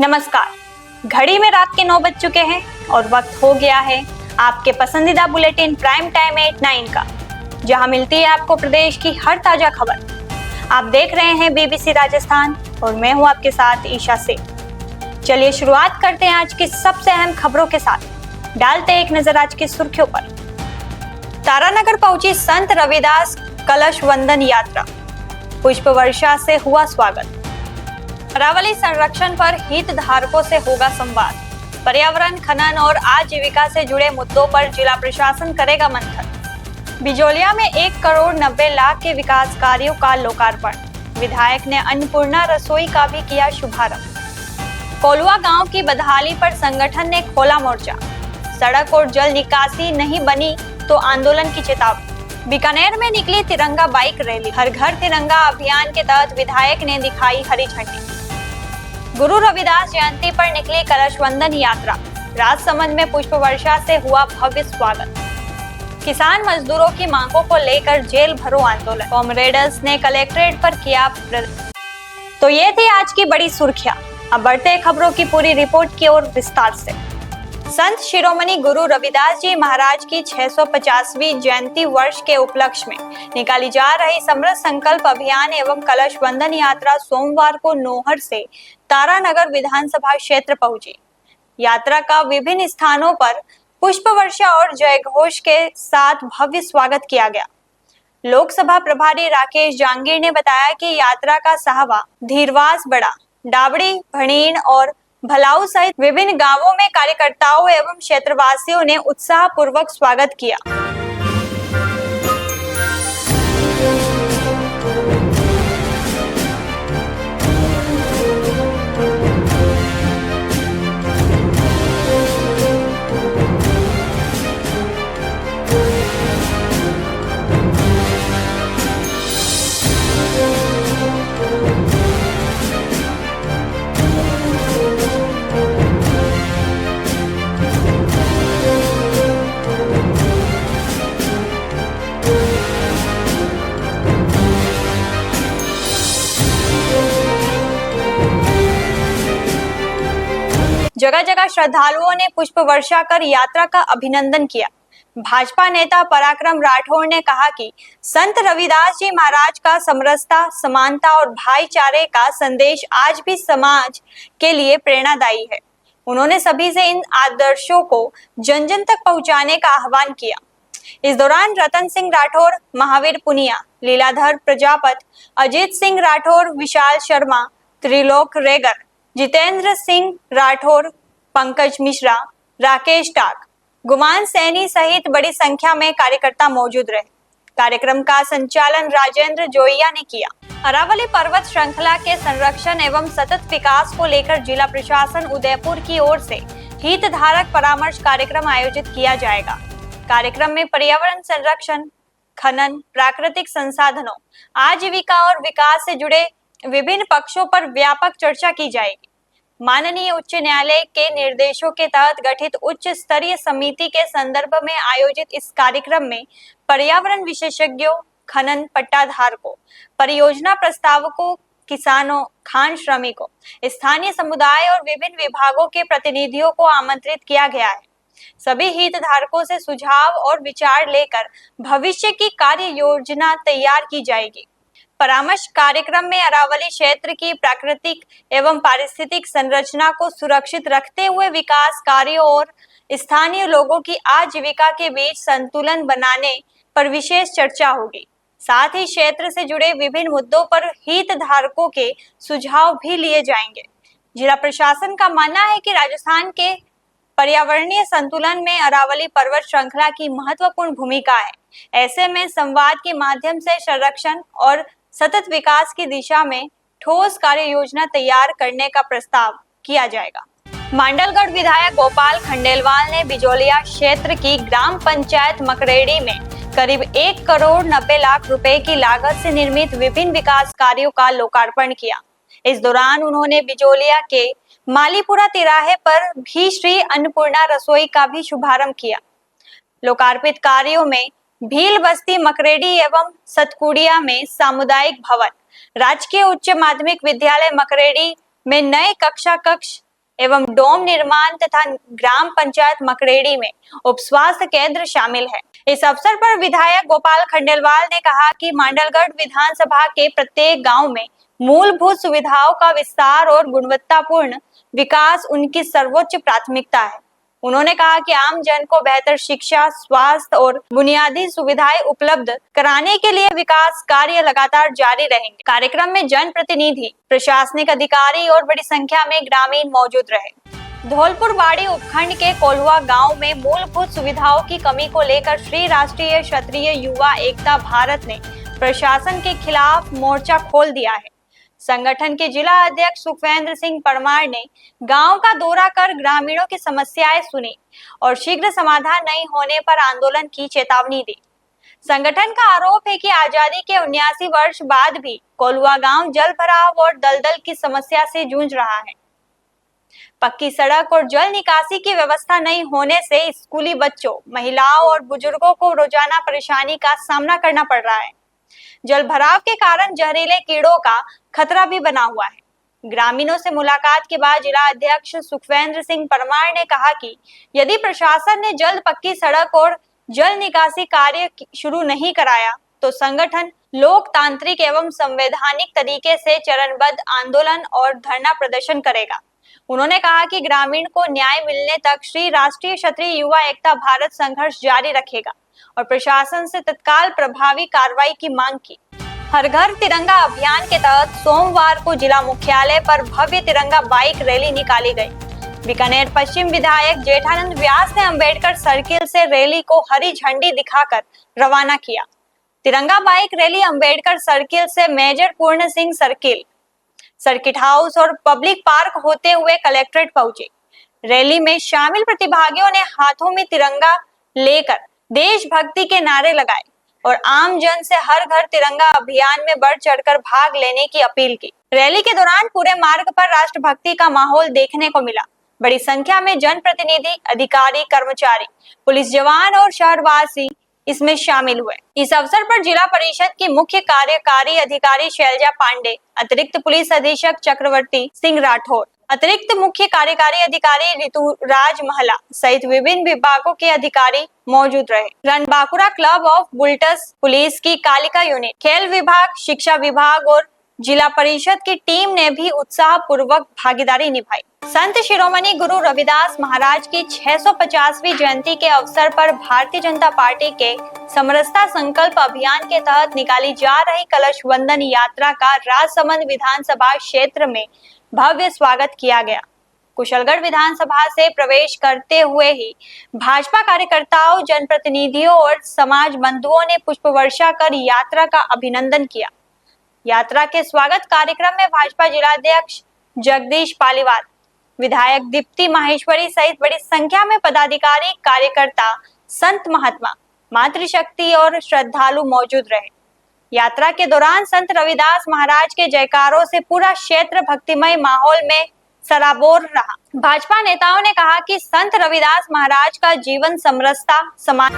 नमस्कार। घड़ी में रात के 9 बज चुके हैं और वक्त हो गया है आपके पसंदीदा बुलेटिन प्राइम टाइम 8-9 का, जहां मिलती है आपको प्रदेश की हर ताजा खबर। आप देख रहे हैं बीबीसी राजस्थान और मैं हूं आपके साथ ईशा से। चलिए शुरुआत करते हैं आज की सबसे अहम खबरों के साथ। डालते एक नजर आज की सुर्खियों पर। तारानगर पहुंची संत रविदास कलश वंदन यात्रा, पुष्प वर्षा से हुआ स्वागत। अरावली संरक्षण पर हितधारकों से होगा संवाद। पर्यावरण, खनन और आजीविका से जुड़े मुद्दों पर जिला प्रशासन करेगा मंथन। बिजोलिया में 1 करोड़ 90 लाख के विकास कार्यों का लोकार्पण। विधायक ने अन्नपूर्णा रसोई का भी किया शुभारंभ। कोलुआ गांव की बदहाली पर संगठन ने खोला मोर्चा। सड़क और जल निकासी नहीं बनी तो आंदोलन की चेतावनी। बीकानेर में निकली तिरंगा बाइक रैली। हर घर तिरंगा अभियान के तहत विधायक ने दिखाई हरी झंडी। गुरु रविदास जयंती पर निकली कलश वंदन यात्रा। राजसमंद में पुष्प वर्षा से हुआ भव्य स्वागत। किसान मजदूरों की मांगों को लेकर जेल भरो आंदोलन। कॉमरेडर्स ने कलेक्ट्रेट पर किया तो ये थी आज की बड़ी सुर्खियां। अब बढ़ते हैं खबरों की पूरी रिपोर्ट की ओर विस्तार से। संत शिरोमणि गुरु रविदास जी महाराज की 650वीं जयंती वर्ष के उपलक्ष्य में निकाली जा रही समृद्ध संकल्प अभियान एवं कलश वंदन यात्रा सोमवार को नोहर से तारानगर विधानसभा क्षेत्र पहुंची। यात्रा का विभिन्न स्थानों पर पुष्प वर्षा और जयघोष के साथ भव्य स्वागत किया गया। लोकसभा प्रभारी राकेश जांगीर ने बताया कि यात्रा का साहवा, धीरवास बड़ा, डाबड़ी, भणीन और भलाऊ सहित विभिन्न गांवों में कार्यकर्ताओं एवं क्षेत्रवासियों ने उत्साहपूर्वक स्वागत किया। जगह जगह श्रद्धालुओं ने पुष्प वर्षा कर यात्रा का अभिनंदन किया। भाजपा नेता पराक्रम राठौर ने कहा कि संत रविदास जी महाराज का समरसता, समानता और भाईचारे का संदेश आज भी समाज के लिए प्रेरणादायी है। उन्होंने सभी से इन आदर्शों को जन जन तक पहुंचाने का आह्वान किया। इस दौरान रतन सिंह राठौर, महावीर पुनिया, लीलाधर प्रजापत, अजीत सिंह राठौर, विशाल शर्मा, त्रिलोक रेगर, जितेंद्र सिंह राठौर, पंकज मिश्रा, राकेश टाक, गुमान सैनी सहित बड़ी संख्या में कार्यकर्ता मौजूद रहे। कार्यक्रम का संचालन राजेंद्र जोइया ने किया। अरावली पर्वत श्रृंखला के संरक्षण एवं सतत विकास को लेकर जिला प्रशासन उदयपुर की ओर से हितधारक परामर्श कार्यक्रम आयोजित किया जाएगा। कार्यक्रम में पर्यावरण संरक्षण, खनन, प्राकृतिक संसाधनों, आजीविका और विकास से जुड़े विभिन्न पक्षों पर व्यापक चर्चा की जाएगी। माननीय उच्च न्यायालय के निर्देशों के तहत गठित उच्च स्तरीय समिति के संदर्भ में आयोजित इस कार्यक्रम में पर्यावरण विशेषज्ञों, खनन पट्टाधारकों, परियोजना प्रस्तावकों, किसानों, खान श्रमिकों, स्थानीय समुदाय और विभिन्न विभागों के प्रतिनिधियों को आमंत्रित किया गया है। सभी हितधारकों से सुझाव और विचार लेकर भविष्य की कार्य योजना तैयार की जाएगी। परामर्श कार्यक्रम में अरावली क्षेत्र की प्राकृतिक एवं पारिस्थितिक संरचना को सुरक्षित रखते हुए विकास कार्यों और स्थानीय लोगों की आजीविका के बीच संतुलन बनाने पर विशेष चर्चा होगी। साथ ही क्षेत्र से जुड़े विभिन्न मुद्दों पर हितधारकों के सुझाव भी लिए जाएंगे। जिला प्रशासन का मानना है कि राजस्थान के पर्यावरणीय संतुलन में अरावली पर्वत श्रृंखला की महत्वपूर्ण भूमिका है। ऐसे में संवाद के माध्यम से संरक्षण और सतत विकास की दिशा में ठोस कार्य योजना तैयार करने का प्रस्ताव किया जाएगा। मांडलगढ़ विधायक गोपाल खंडेलवाल ने बिजोलिया क्षेत्र की ग्राम पंचायत मकरेड़ी में करीब 1 करोड़ 90 लाख रुपए की लागत से निर्मित विभिन्न विकास कार्यों का लोकार्पण किया। इस दौरान उन्होंने बिजोलिया के मालीपुरा तिराहे पर भी श्री अन्नपूर्णा रसोई का भी शुभारंभ किया। लोकार्पित कार्यों में भील बस्ती मकरेड़ी एवं सतकुड़िया में सामुदायिक भवन, राजकीय उच्च माध्यमिक विद्यालय मकरेड़ी में नए कक्षा कक्ष, एवं डोम निर्माण तथा ग्राम पंचायत मकरेड़ी में उप स्वास्थ्य केंद्र शामिल है। इस अवसर पर विधायक गोपाल खंडेलवाल ने कहा कि मांडलगढ़ विधानसभा के प्रत्येक गांव में मूलभूत सुविधाओं का विस्तार और गुणवत्तापूर्ण विकास उनकी सर्वोच्च प्राथमिकता है। उन्होंने कहा कि आम जन को बेहतर शिक्षा, स्वास्थ्य और बुनियादी सुविधाएं उपलब्ध कराने के लिए विकास कार्य लगातार जारी रहेंगे। कार्यक्रम में जनप्रतिनिधि, प्रशासनिक अधिकारी और बड़ी संख्या में ग्रामीण मौजूद रहे। धौलपुर बाड़ी उपखंड के कोल्हुआ गांव में मूलभूत सुविधाओं की कमी को लेकर श्री राष्ट्रीय क्षत्रिय युवा एकता भारत ने प्रशासन के खिलाफ मोर्चा खोल दिया है। संगठन के जिला अध्यक्ष सुखवेंद्र सिंह परमार ने गांव का दौरा कर ग्रामीणों की समस्याएं सुनी और शीघ्र समाधान नहीं होने पर आंदोलन की चेतावनी दी। संगठन का आरोप है कि आजादी के 79 वर्ष बाद भी कोल्हुआ गांव जल भराव और दलदल की समस्या से जूझ रहा है। पक्की सड़क और जल निकासी की व्यवस्था नहीं होने से स्कूली बच्चों, महिलाओं और बुजुर्गों को रोजाना परेशानी का सामना करना पड़ रहा है। जल भराव के कारण जहरीले कीड़ों का खतरा भी बना हुआ है। ग्रामीणों से मुलाकात के बाद जिला अध्यक्ष सुखवेंद्र सिंह परमार ने कहा कि यदि प्रशासन ने जल्द पक्की सड़क और जल निकासी कार्य शुरू नहीं कराया तो संगठन लोकतांत्रिक एवं संवैधानिक तरीके से चरणबद्ध आंदोलन और धरना प्रदर्शन करेगा। उन्होंने कहा कि ग्रामीण को न्याय मिलने तक श्री राष्ट्रीय क्षत्रिय युवा एकता भारत संघर्ष जारी रखेगा और प्रशासन से तत्काल प्रभावी कार्रवाई की मांग की। हर घर तिरंगा अभियान के तहत सोमवार को जिला मुख्यालय पर भव्य तिरंगा बाइक रैली निकाली गई। बीकानेर पश्चिम विधायक जेठानंद व्यास ने अंबेडकर सर्किल से रैली को हरी झंडी दिखाकर रवाना किया। तिरंगा बाइक रैली अंबेडकर सर्किल से मेजर पूर्ण सिंह सर्किल, सर्किट हाउस और पब्लिक पार्क होते हुए कलेक्ट्रेट पहुंची। रैली में शामिल प्रतिभागियों ने हाथों में तिरंगा लेकर देशभक्ति के नारे लगाए और आम जन से हर घर तिरंगा अभियान में बढ़ चढ़कर भाग लेने की अपील की। रैली के दौरान पूरे मार्ग पर राष्ट्रभक्ति का माहौल देखने को मिला। बड़ी संख्या में जनप्रतिनिधि, अधिकारी, कर्मचारी, पुलिस जवान और शहरवासी इसमें शामिल हुए। इस अवसर पर जिला परिषद की मुख्य कार्यकारी अधिकारी शैलजा पांडे, अतिरिक्त पुलिस अधीक्षक चक्रवर्ती सिंह राठौर, अतिरिक्त मुख्य कार्यकारी अधिकारी ऋतुराज महला सहित विभिन्न विभागों के अधिकारी मौजूद रहे। रणबांकुरा क्लब ऑफ बुल्टस, पुलिस की कालिका यूनिट, खेल विभाग, शिक्षा विभाग और जिला परिषद की टीम ने भी उत्साह पूर्वक भागीदारी निभाई। संत शिरोमणि गुरु रविदास महाराज की 650वीं जयंती के अवसर पर भारतीय जनता पार्टी के समरसता संकल्प अभियान के तहत निकाली जा रही कलश वंदन यात्रा का राजसमंद विधानसभा क्षेत्र में भव्य स्वागत किया गया। कुशलगढ़ विधानसभा से प्रवेश करते हुए ही भाजपा कार्यकर्ताओं, जनप्रतिनिधियों और समाज बंधुओं ने पुष्प वर्षा कर यात्रा का अभिनंदन किया। यात्रा के स्वागत कार्यक्रम में भाजपा जिलाध्यक्ष जगदीश पालीवाल, विधायक दीप्ति माहेश्वरी सहित बड़ी संख्या में पदाधिकारी, कार्यकर्ता, संत महात्मा, मातृशक्ति और श्रद्धालु मौजूद रहे। यात्रा के दौरान संत रविदास महाराज के जयकारों से पूरा क्षेत्र भक्तिमय माहौल में सराबोर रहा। भाजपा नेताओं ने कहा कि संत रविदास महाराज का जीवन समरसता, समाज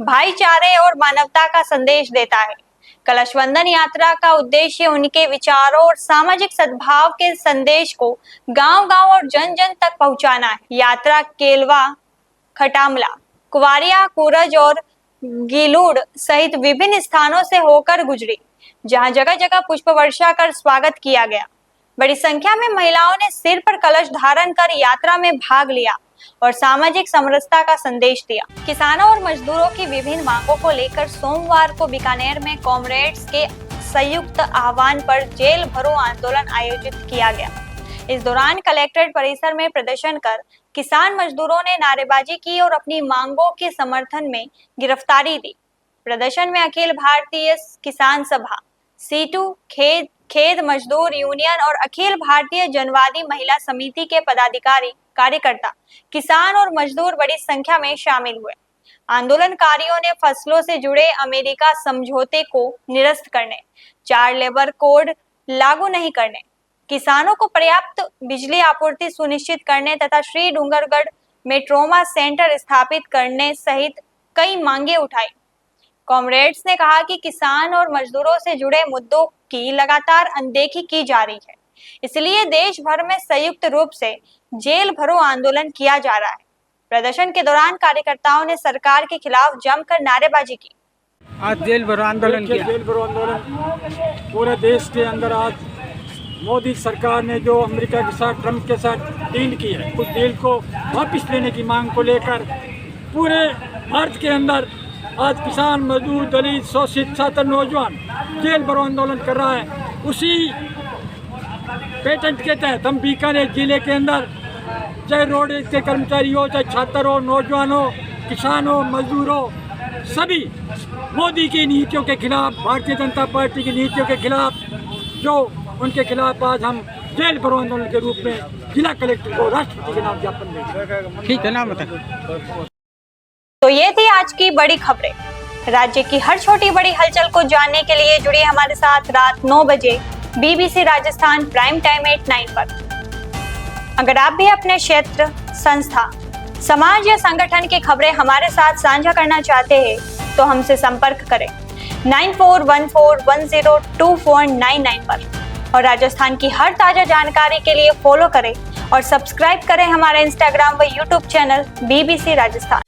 भाईचारे और मानवता का संदेश देता है। कलश वंदन यात्रा का उद्देश्य उनके विचारों और सामाजिक सद्भाव के संदेश को गांव-गांव और जन-जन तक पहुंचाना है। यात्रा केलवा, खटामला, कुवारिया, कूरज और गीलूड़ सहित विभिन्न स्थानों से होकर गुजरी, जहां जगह-जगह पुष्प वर्षा कर स्वागत किया गया। बड़ी संख्या में महिलाओं ने सिर पर कलश धारण कर यात्रा में भाग लिया और सामाजिक समरसता का संदेश दिया। किसानों और मजदूरों की विभिन्न मांगों को लेकर सोमवार को बीकानेर में कॉमरेड्स के संयुक्त आह्वान पर जेल भरो आंदोलन आयोजित किया गया। इस दौरान कलेक्ट्रेट परिसर में प्रदर्शन कर किसान मजदूरों ने नारेबाजी की और अपनी मांगों के समर्थन में गिरफ्तारी दी। प्रदर्शन में अखिल भारतीय किसान सभा, सीटू, खेत मजदूर यूनियन और अखिल भारतीय जनवादी महिला समिति के पदाधिकारी, कार्यकर्ता, किसान और मजदूर बड़ी संख्या में शामिल हुए। आंदोलनकारियों ने फसलों से जुड़े अमेरिका समझौते को निरस्त करने, 4 लेबर कोड लागू नहीं करने, किसानों को पर्याप्त बिजली आपूर्ति सुनिश्चित करने तथा श्री डूंगरगढ़ में ट्रॉमा सेंटर स्थापित करने सहित कई मांगे उठाई। कॉमरेड्स ने कहा कि किसान और मजदूरों से जुड़े मुद्दों की लगातार अनदेखी की जा रही है, इसलिए देश भर में संयुक्त रूप से जेल भरो आंदोलन किया जा रहा है। प्रदर्शन के दौरान कार्यकर्ताओं ने सरकार के खिलाफ जमकर नारेबाजी की। आज जेल भरो आंदोलन किया। जेल भरो आंदोलन पूरे देश के अंदर आज मोदी सरकार ने जो अमेरिका के साथ, ट्रंप के साथ डील की है, उस डील को वापस लेने की मांग को लेकर पूरे भारत के अंदर आज किसान, मजदूर, दलित, शोषित, छात्र, नौजवान जेल भरो आंदोलन कर रहा है। उसी पेटेंट के तहत हम बीकानेर जिले के अंदर चाहे रोड के कर्मचारी हो, चाहे छात्र हो, नौजवान हो, किसान हो, मजदूर हो, सभी मोदी की नीतियों के खिलाफ, भारतीय जनता पार्टी की नीतियों के खिलाफ, जो उनके खिलाफ आज हम जेल भरो आंदोलन के रूप में जिला कलेक्टर को राष्ट्रपति के नाम ज्ञापन देंगे। ठीक है ना, बताइए। तो ये थी आज की बड़ी खबरें। राज्य की हर छोटी बड़ी हलचल को जानने के लिए जुड़िए हमारे साथ रात 9 बजे BBC राजस्थान प्राइम टाइम 8/9 पर। अगर आप भी अपने क्षेत्र, संस्था, समाज या संगठन की खबरें हमारे साथ साझा करना चाहते हैं तो हमसे संपर्क करें 9414102499 पर और राजस्थान की हर ताजा जानकारी के लिए फॉलो करें और सब्सक्राइब करें हमारा इंस्टाग्राम व यूट्यूब चैनल BBC राजस्थान।